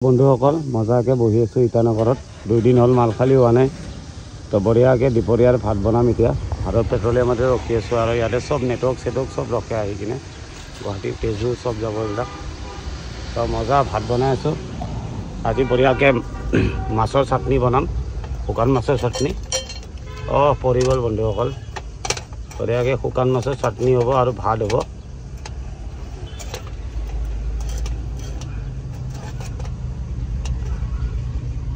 বন্ধুসকল মজাকে বহি আছোঁ ইটানগৰত 2 দিন হ'ল মাল খালি হোৱা নাই তো বঢ়িয়াকে দুপৰীয়াৰ ভাত বনাম এতিয়া ভাৰত পেট্ৰলিয়ামতে ৰখি আছোঁ আৰু ইয়াতে সব নেটৱৰ্ক চব ৰখে আহি কিনে গুৱাহাটী তেজু সব যাব এইবিলাক তো মজা ভাত বনাই আছোঁ আজি বঢ়িয়াকে মাছৰ চাটনি বনাম শুকান মাছৰ চাটনি পৰি গ'ল বন্ধুসকল বঢ়িয়াকে শুকান মাছৰ চাটনি হ'ব আৰু ভাত হ'ব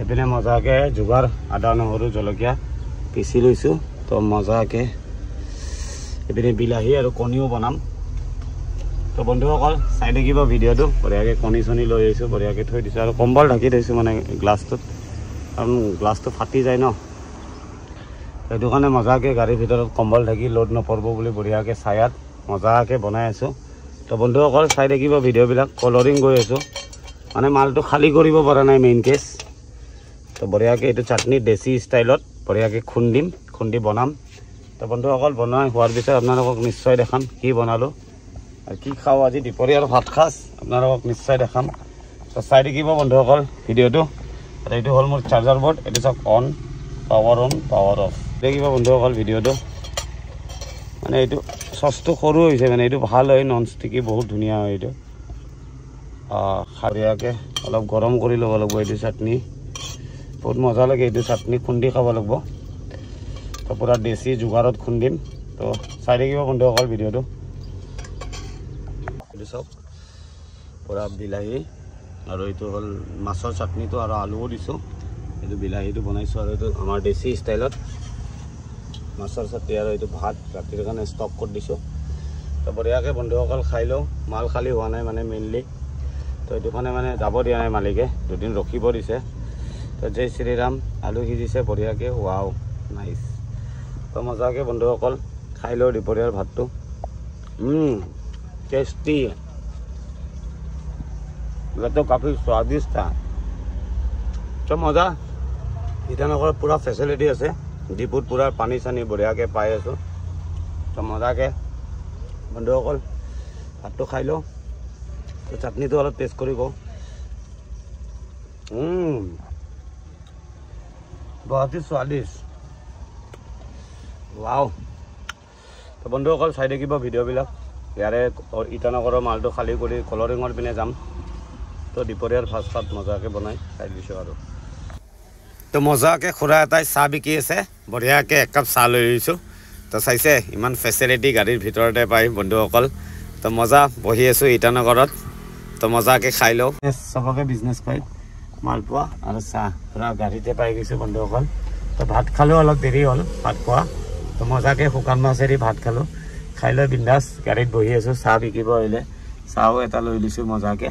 এপিনে মজাকে যোগাৰ আদা নহৰু জলকীয়া পিচি লৈছোঁ তো মজাকে এপিনে বিলাহী আৰু কণীও বনাম তো বন্ধুসকল চাই দেখিব ভিডিঅ'টো বঢ়িয়াকে কণী চনি লৈ আহিছোঁ বঢ়িয়াকে থৈ দিছোঁ আৰু কম্বল ঢাকি থৈছোঁ মানে গ্লাছটোত কাৰণ গ্লাছটো ফাটি যায় ন সেইটো কাৰণে মজাকে গাড়ীৰ ভিতৰত কম্বল ঢাকি লোড নপৰিব বুলি বঢ়িয়াকে ছায়াত মজাকে বনাই আছোঁ তো বন্ধুসকল চাই দেখিব ভিডিঅ'বিলাক কলৰিং গৈ আছোঁ মানে মালটো খালী কৰিব পৰা নাই মেইন কেছ তো বঢ়িয়াকে এইটো চাটনি দেশী ষ্টাইলত বঢ়িয়াকে খুন্দি বনাম তো বন্ধুসকল বনাই হোৱাৰ পিছত আপোনালোকক নিশ্চয় দেখাম কি বনালোঁ আৰু কি খাওঁ আজি দুপৰীয়াৰ ভাত সাজ আপোনালোকক নিশ্চয় দেখাম তো চাই দেখিব বন্ধুসকল ভিডিঅ'টো আৰু এইটো হ'ল মোৰ চাৰ্জাৰ বৰ্ড এইটো চাওক অন পাৱাৰ অফ দেখিব বন্ধুসকল ভিডিঅ'টো মানে এইটো চচটো সৰু হৈছে মানে এইটো ভাল হয় নন ষ্টিকি বহুত ধুনীয়া হয় এইটো বঢ়িয়াকে অলপ গৰম কৰি ল'ব লাগিব এইটো চাটনি বহুত মজা লাগে এইটো চাটনি খুন্দি খাব লাগিব তো পুৰা দেশী যোগাৰত খুন্দিম তো চাই থাকিব বন্ধুসকল ভিডিঅ'টো এইটো চাওক পুৰা বিলাহী আৰু এইটো হ'ল মাছৰ চাটনিটো আৰু আলুও দিছোঁ এইটো বিলাহীটো বনাইছোঁ আৰু এইটো আমাৰ দেশী ষ্টাইলত মাছৰ চাটনি আৰু এইটো ভাত ৰাতিৰ কাৰণে ষ্টক কৰি দিছোঁ তো বঢ়িয়াকৈ বন্ধুসকল খাই লওঁ মাল খালী হোৱা নাই মানে মেইনলি তো এইটো কাৰণে মানে যাব দিয়া নাই মালিকে 2 দিন ৰখিব দিছে তো জয় শ্ৰীৰাম আলু সিজিছে বঢ়িয়াকৈ ৱাও নাইচ তো মজাকে বন্ধুসকল খাই লওঁ দুপৰীয়াৰ ভাতটো টেষ্টি तो काफ़ी स्वादिष्ट था तो मजा इटानगर पूरा फैसिलिटी আছে ডিপুত पूरा पानी सानी बढियाके पाई आছো तो मजाके बंधुসকল भातটো खाई लो तो चाटनीটো अलप टेस्ट करी गो बहुत ही स्वादिष्ट वाव तो बंधुসকল চাই দেখিব ভিডিঅ'বিলাক ইয়াৰে ইটানগৰৰ মালটো খালী কৰি কলৰিঙৰ পিনে যাম তো দুপৰীয়াৰ ভাত মজাকে বনাই খাই দিছোঁ আৰু তো মজাকে খুৰা এটাই চাহ বিকি আছে বঢ়িয়াকে এক কাপ চাহ লৈ আহিছোঁ তো চাইছে ইমান ফেচিলিটি গাড়ীৰ ভিতৰতে পাই বন্ধুসকল তো মজা বহি আছোঁ ইটানগৰত তো মজাকে খাই লওঁ চবকে বিজনেছ পাই মালপোৱা আৰু চাহ পুৰা গাড়ীতে পাই গৈছোঁ বন্ধুসকল তো ভাত খালোঁ অলপ দেৰি হ'ল ভাত খোৱা তো মজাকে শুকান মাছেদি ভাত খালোঁ খাই লৈ বিন্দাছ গাড়ীত বহি আছোঁ চাহ বিকিব আহিলে চাহো এটা লৈ দিছোঁ মজাকে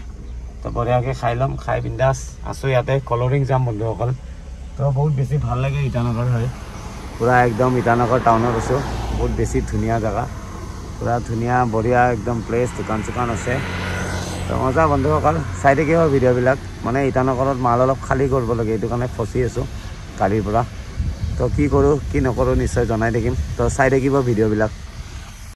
তো বঢ়িয়াকে খাই ল'ম খাই বিন্দাছ আছোঁ ইয়াতে কলৰিং যাম বন্ধুসকল তো বহুত বেছি ভাল লাগে ইটানগৰ হয় পুৰা একদম ইটানগৰ টাউনত আছোঁ বহুত বেছি ধুনীয়া জেগা পুৰা ধুনীয়া বঢ়িয়া একদম প্লেচ দোকান চোকান আছে তো মজা বন্ধুসকল চাই থাকিব ভিডিঅ'বিলাক মানে ইটানগৰত মাল অলপ খালী কৰিব লাগে এইটো কাৰণে ফচি আছোঁ গাড়ীৰ পৰা তো কি কৰোঁ কি নকৰোঁ নিশ্চয় জনাই থাকিম তো চাই থাকিব ভিডিঅ'বিলাক